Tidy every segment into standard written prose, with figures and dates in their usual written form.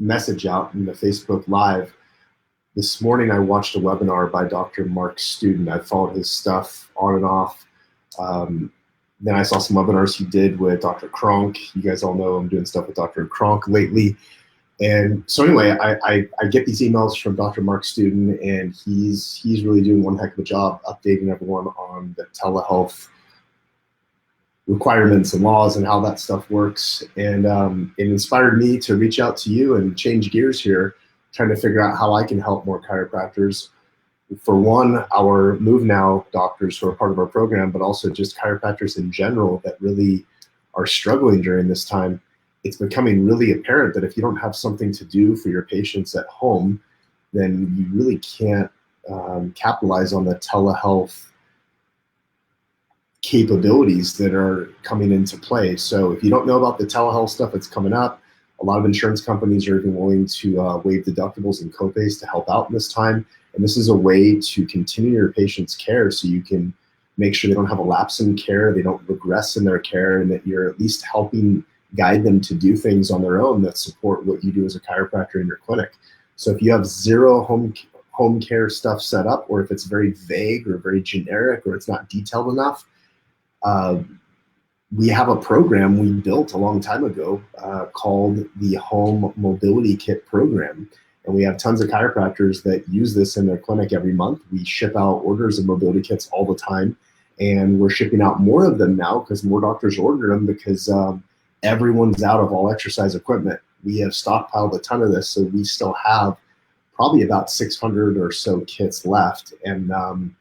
message out in the Facebook Live. This morning I watched a webinar by Dr. Mark Student. I followed his stuff on and off. Then I saw some webinars he did with Dr. Kronk. You guys all know I'm doing stuff with Dr. Kronk lately. And so anyway, I get these emails from Dr. Mark Student, and he's really doing one heck of a job updating everyone on the telehealth requirements and laws and how that stuff works. And it inspired me to reach out to you and change gears here, trying to figure out how I can help more chiropractors. For one, our Move Now doctors who are part of our program, but also just chiropractors in general that really are struggling during this time. It's becoming really apparent that if you don't have something to do for your patients at home, then you really can't capitalize on the telehealth capabilities that are coming into play. So if you don't know about the telehealth stuff that's coming up, a lot of insurance companies are even willing to waive deductibles and copays to help out in this time. And this is a way to continue your patient's care so you can make sure they don't have a lapse in care, they don't regress in their care, and that you're at least helping guide them to do things on their own that support what you do as a chiropractor in your clinic. So if you have zero home care stuff set up, or if it's very vague or very generic or it's not detailed enough, we have a program we built a long time ago called the Home Mobility Kit Program. And we have tons of chiropractors that use this in their clinic every month. We ship out orders of mobility kits all the time. And we're shipping out more of them now because more doctors order them because everyone's out of all exercise equipment. We have stockpiled a ton of this, so we still have probably about 600 or so kits left. And I'm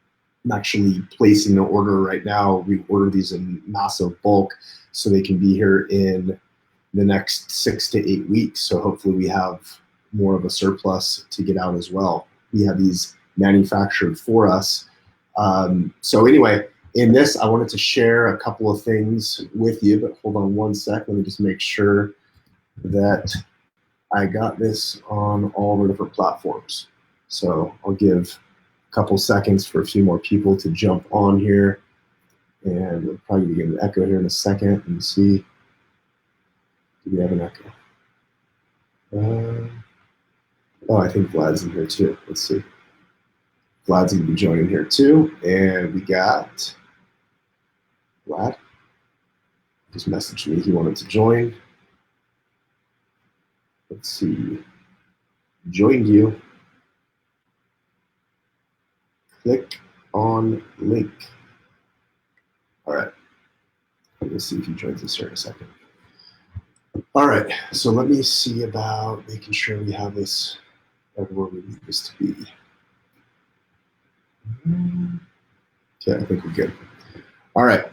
actually placing an order right now. We order these in massive bulk so they can be here in the next 6 to 8 weeks. So hopefully we have more of a surplus to get out as well. We have these manufactured for us. So anyway, in this, I wanted to share a couple of things with you, but hold on one sec. Let me just make sure that I got this on all the different platforms. So I'll give a couple seconds for a few more people to jump on here. And we'll probably get an echo here in a second and see. Do we have an echo? Oh, I think Vlad's in here too. Let's see. Vlad's going to be joining here too. And we got Vlad. Just messaged me. He wanted to join. Let's see. Joined you. Click on link. All right. Let's see if he joins us here in a second. All right. So let me see about making sure we have this everywhere we need this to be. Okay, I think we're good. All right.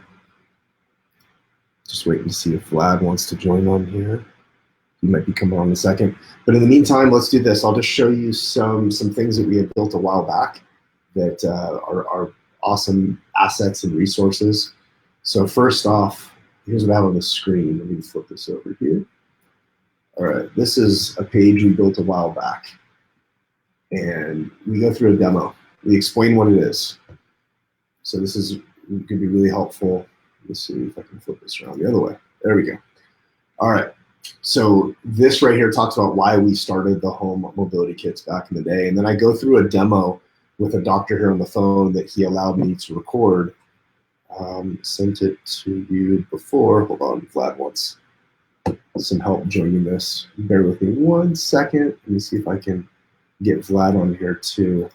Just waiting to see if Vlad wants to join on here. He might be coming on in a second. But in the meantime, let's do this. I'll just show you some things that we had built a while back that are awesome assets and resources. So first off, here's what I have on the screen. Let me flip this over here. All right, this is a page we built a while back. And we go through a demo. We explain what it is. So this is going to be really helpful. Let's see if I can flip this around the other way. There we go. All right. So this right here talks about why we started the home mobility kits back in the day. And then I go through a demo with a doctor here on the phone that he allowed me to record. Sent it to you before. Hold on, Vlad wants some help joining this. Bear with me 1 second. Let me see if I can get Vlad on here too.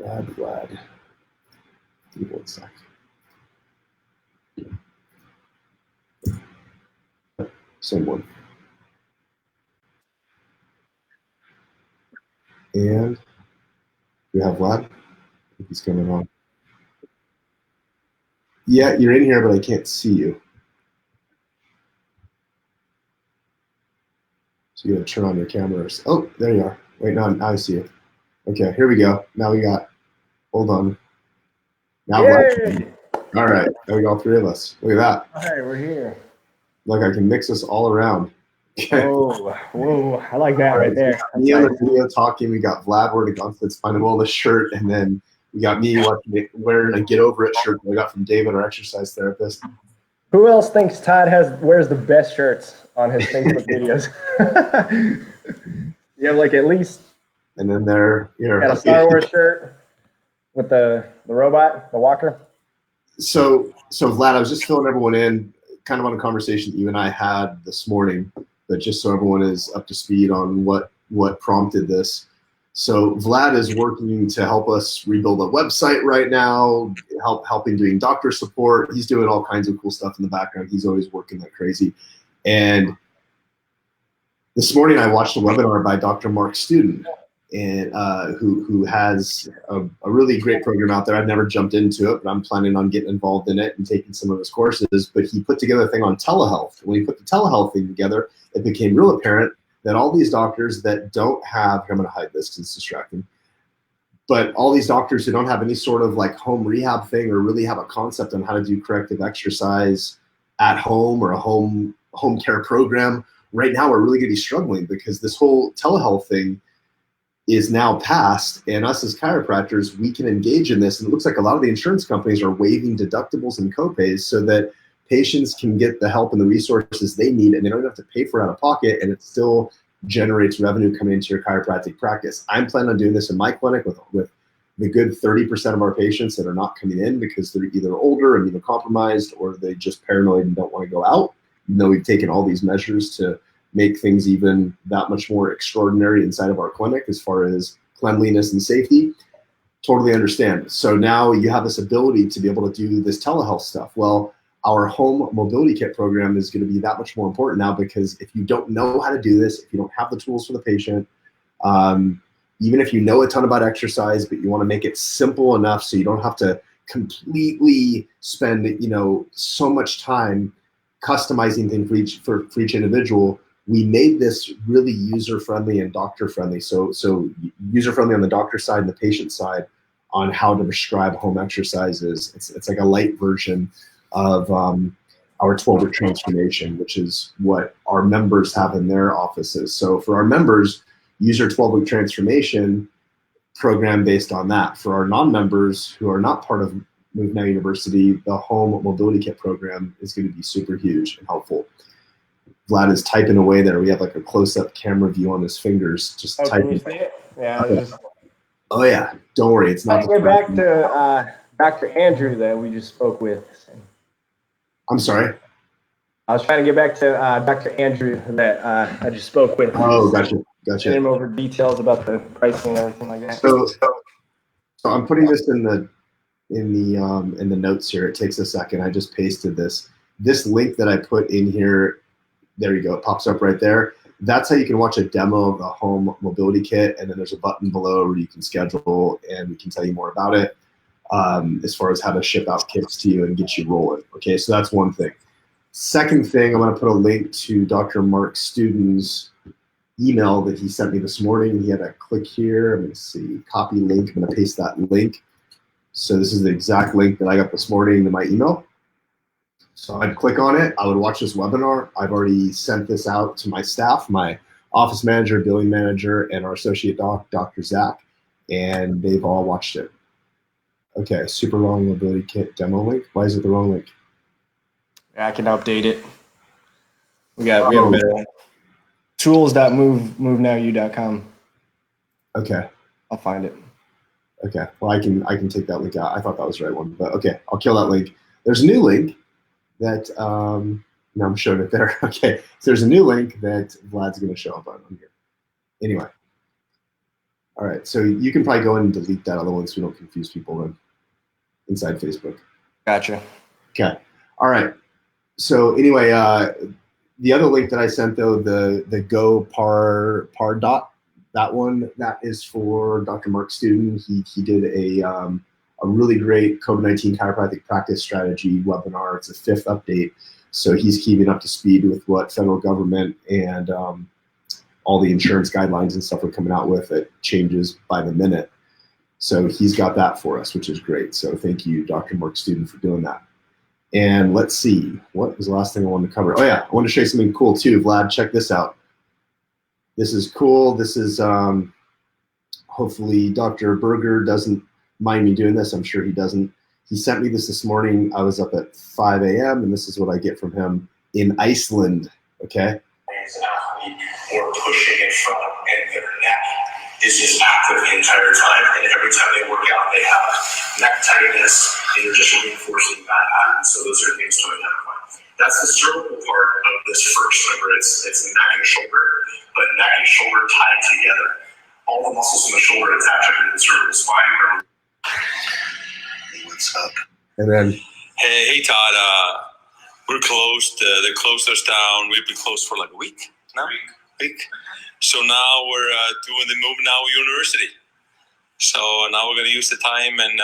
Vlad. Give me 1 sec. Same one. And we have Vlad. I think he's coming on. Yeah, you're in here, but I can't see you. So you gotta turn on your cameras. Oh, there you are. Wait, now I see you. Okay, here we go. Now we got, hold on. Now Vlad. All right, there we go, all three of us. Look at that. All right, we're here. Look, I can mix us all around. Okay. Whoa, I like that right there. Me on the video talking, we got Vlad wearing a Gunslids Final the shirt, and then we got me wearing a Get Over It shirt that I got from David, our exercise therapist. Who else thinks Todd wears the best shirts on his Facebook videos? You have like at least. And then there, got a Star Wars shirt with the robot, the walker. So Vlad, I was just filling everyone in, kind of on a conversation that you and I had this morning, but just so everyone is up to speed on what prompted this. So Vlad is working to help us rebuild a website right now, helping doing doctor support. He's doing all kinds of cool stuff in the background. He's always working like crazy. And this morning I watched a webinar by Dr. Mark Student, and who has a really great program out there. I've never jumped into it, but I'm planning on getting involved in it and taking some of his courses. But he put together a thing on telehealth. When he put the telehealth thing together, it became real apparent that all these doctors that don't have, I'm going to hide this because it's distracting, but all these doctors who don't have any sort of like home rehab thing or really have a concept on how to do corrective exercise at home or a home care program right now are really going to be struggling, because this whole telehealth thing is now passed, and us as chiropractors, we can engage in this. And it looks like a lot of the insurance companies are waiving deductibles and copays so that patients can get the help and the resources they need, and they don't have to pay for it out of pocket, and it still generates revenue coming into your chiropractic practice. I'm planning on doing this in my clinic with the good 30% of our patients that are not coming in because they're either older and immunocompromised, or they just paranoid and don't want to go out. Even though we've taken all these measures to make things even that much more extraordinary inside of our clinic as far as cleanliness and safety. Totally understand. So now you have this ability to be able to do this telehealth stuff. Well, our home mobility kit program is going to be that much more important now, because if you don't know how to do this, if you don't have the tools for the patient, even if you know a ton about exercise, but you want to make it simple enough so you don't have to completely spend, so much time customizing things for each individual, we made this really user-friendly and doctor-friendly. So user-friendly on the doctor side and the patient side on how to prescribe home exercises. It's like a light version of our 12-week transformation, which is what our members have in their offices. So for our members, use our 12-week transformation program based on that. For our non-members who are not part of Move Now University, the home mobility kit program is going to be super huge and helpful. Vlad is typing away there. We have like a close-up camera view on his fingers, just typing. Can you see it? Yeah. Okay. Oh yeah, don't worry. It's not. Get back to Dr. Andrew that we just spoke with. I'm sorry. I was trying to get back to Dr. Andrew that I just spoke with. Oh, gotcha. Get him over details about the pricing and everything like that. So I'm putting this in the notes here. It takes a second. I just pasted this. This link that I put in here. There you go. It pops up right there. That's how you can watch a demo of the home mobility kit, and then there's a button below where you can schedule, and we can tell you more about it as far as how to ship out kits to you and get you rolling. Okay, so that's one thing. Second thing, I'm going to put a link to Dr. Mark Student's email that he sent me this morning. He had a click here. I'm going to see, copy link. I'm going to paste that link. So this is the exact link that I got this morning to my email. So I'd click on it. I would watch this webinar. I've already sent this out to my staff, my office manager, billing manager, and our associate doc, Dr. Zach, and they've all watched it. Okay, super long mobility kit demo link. Why is it the wrong link? I can update it. We have a better one. Tools.movenowU.com. Okay. I'll find it. Okay. Well, I can take that link out. I thought that was the right one, but okay, I'll kill that link. There's a new link that now I'm showing it there. Okay, so there's a new link that Vlad's going to show up on here. Anyway, all right. So you can probably go in and delete that other one so we don't confuse people then inside Facebook. Gotcha. Okay. All right. So anyway, the other link that I sent though, the Go Par Dot, that one, that is for Dr. Mark Student. He did a really great COVID-19 chiropractic practice strategy webinar. It's a 5th update. So he's keeping up to speed with what federal government and all the insurance guidelines and stuff are coming out with. It changes by the minute. So he's got that for us, which is great. So thank you, Dr. Mark Student, for doing that. And let's see, what was the last thing I wanted to cover? Oh yeah, I wanted to show you something cool too. Vlad, check this out. This is cool. This is, hopefully Dr. Berger doesn't mind me doing this. I'm sure he doesn't. He sent me this morning. I was up at 5 a.m. and this is what I get from him in Iceland. Okay. Or pushing in front, and their neck is just active the entire time. And every time they work out, they have neck tightness, and you're just reinforcing that pattern. So those are things to identify. That's the cervical part of this first. Remember, it's neck and shoulder, but neck and shoulder tied together. All the muscles in the shoulder attach up to the cervical spine. Remember. What's up? And then, hey Todd, we're closed. They closed us down. We've been closed for like a week now. Week. So now we're doing the Move Now University. So now we're going to use the time, and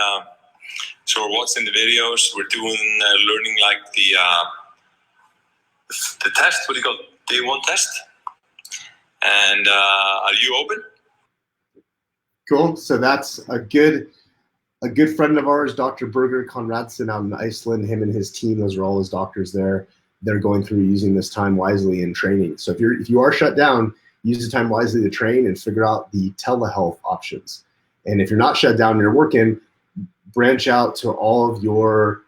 so we're watching the videos. We're doing learning like the test. What do you call it? Day one test? And are you open? Cool. So that's a good friend of ours, Dr. Berger Konradson out in Iceland. Him and his team, those are all his doctors there. They're going through using this time wisely in training. So if you are shut down, use the time wisely to train and figure out the telehealth options. And if you're not shut down and you're working, branch out to all of your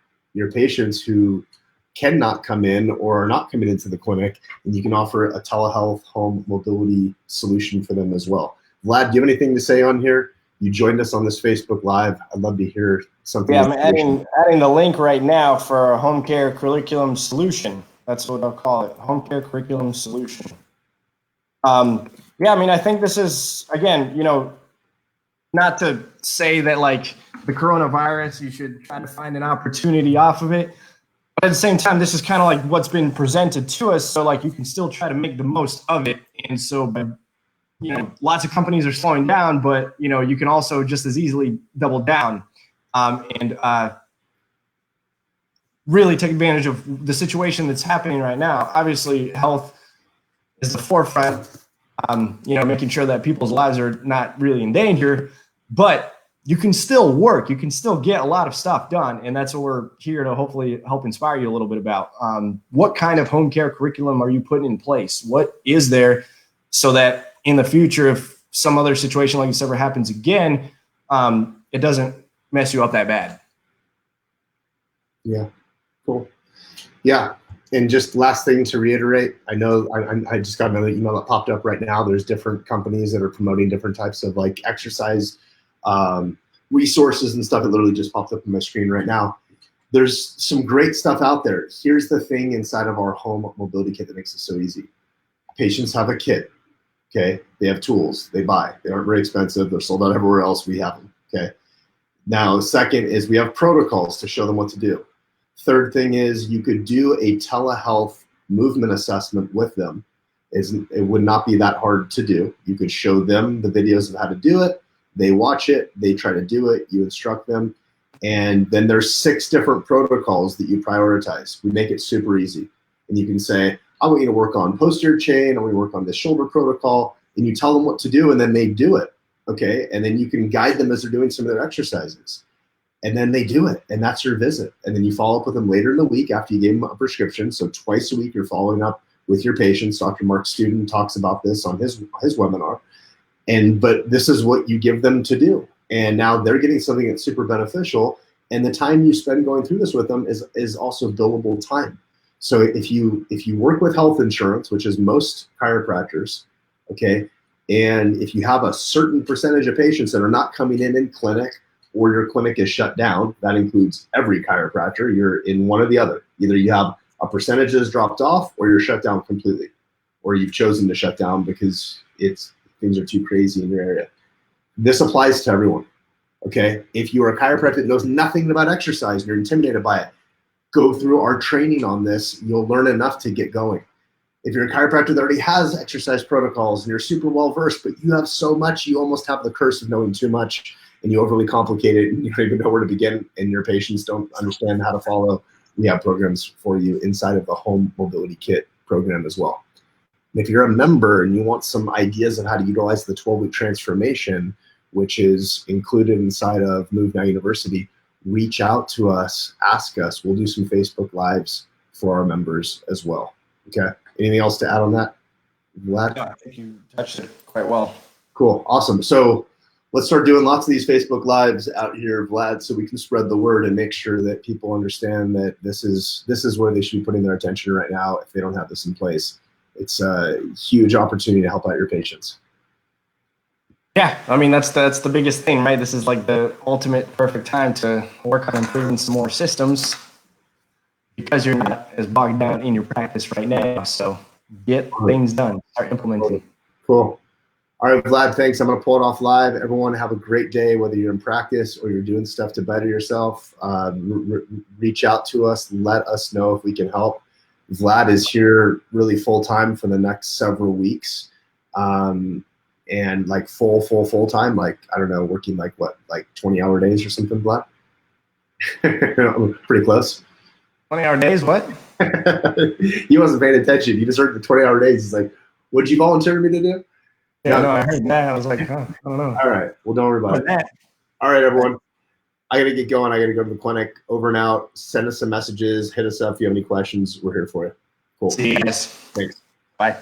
patients who cannot come in or are not coming into the clinic, and you can offer a telehealth home mobility solution for them as well. Vlad, do you have anything to say on here? You joined us on this Facebook Live. I'd love to hear something. Yeah, I'm adding the link right now for our HomeCare curriculum solution. That's what I'll call it, HomeCare curriculum solution. Yeah, I mean, I think this is, again, not to say that like the coronavirus, you should try to find an opportunity off of it. But at the same time, this is kind of like what's been presented to us. So like you can still try to make the most of it. And so by lots of companies are slowing down, but you can also just as easily double down and really take advantage of the situation that's happening right now. Obviously, health is the forefront, making sure that people's lives are not really in danger, but you can still work. You can still get a lot of stuff done, and that's what we're here to hopefully help inspire you a little bit about. What kind of home care curriculum are you putting in place? What is there so that in the future, if some other situation like this ever happens again, it doesn't mess you up that bad? Yeah, cool. Yeah, and just last thing to reiterate, I know I just got another email that popped up right now. There's different companies that are promoting different types of like exercise resources and stuff. It literally just popped up on my screen right now. There's some great stuff out there. Here's the thing inside of our home mobility kit that makes it so easy. Patients have a kit. Okay, they have tools they buy. They aren't very expensive. They're sold out everywhere else. We have them. Okay. Now, second is we have protocols to show them what to do. Third thing is you could do a telehealth movement assessment with them. It would not be that hard to do. You could show them the videos of how to do it. They watch it. They try to do it. You instruct them. And then there's 6 different protocols that you prioritize. We make it super easy. And you can say, I want you to work on posterior chain. I want you to work on this shoulder protocol. And you tell them what to do, and then they do it. Okay. And then you can guide them as they're doing some of their exercises. And then they do it. And that's your visit. And then you follow up with them later in the week after you gave them a prescription. So twice a week, you're following up with your patients. Dr. Mark Student talks about this on his webinar. But this is what you give them to do. And now they're getting something that's super beneficial. And the time you spend going through this with them is also billable time. So if you work with health insurance, which is most chiropractors, okay, and if you have a certain percentage of patients that are not coming in clinic, or your clinic is shut down, that includes every chiropractor, you're in one or the other. Either you have a percentage that's dropped off, or you're shut down completely, or you've chosen to shut down because things are too crazy in your area. This applies to everyone, okay? If you are a chiropractor that knows nothing about exercise and you're intimidated by it, go through our training on this. You'll learn enough to get going. If you're a chiropractor that already has exercise protocols and you're super well versed, but you have so much, you almost have the curse of knowing too much and you overly complicate it and you don't even know where to begin and your patients don't understand how to follow, we have programs for you inside of the Home Mobility Kit program as well. And if you're a member and you want some ideas on how to utilize the 12-week transformation, which is included inside of Move Now University, reach out to us, ask us. We'll do some Facebook Lives for our members as well. Okay. Anything else to add on that, Vlad? Yeah, I think you touched it quite well. Cool. Awesome. So let's start doing lots of these Facebook Lives out here, Vlad, so we can spread the word and make sure that people understand that this is where they should be putting their attention right now if they don't have this in place. It's a huge opportunity to help out your patients. Yeah, I mean, that's the biggest thing, right? This is like the ultimate perfect time to work on improving some more systems because you're not as bogged down in your practice right now. So get things done, start implementing. Cool. All right, Vlad, thanks. I'm going to pull it off live. Everyone have a great day, whether you're in practice or you're doing stuff to better yourself. Reach out to us. Let us know if we can help. Vlad is here really full-time for the next several weeks. And like full time, like, I don't know, working like what, like 20-hour days or something, Vlad? Pretty close. 20-hour days, what? He wasn't paying attention. He just heard the 20-hour days. He's like, what'd you volunteer me to do? Yeah, no, I heard that. I was like, oh, I don't know. All right. Well, don't worry about it. All right, everyone. I got to get going. I got to go to the clinic. Over and out. Send us some messages. Hit us up if you have any questions. We're here for you. Cool. See you guys. Thanks. Bye.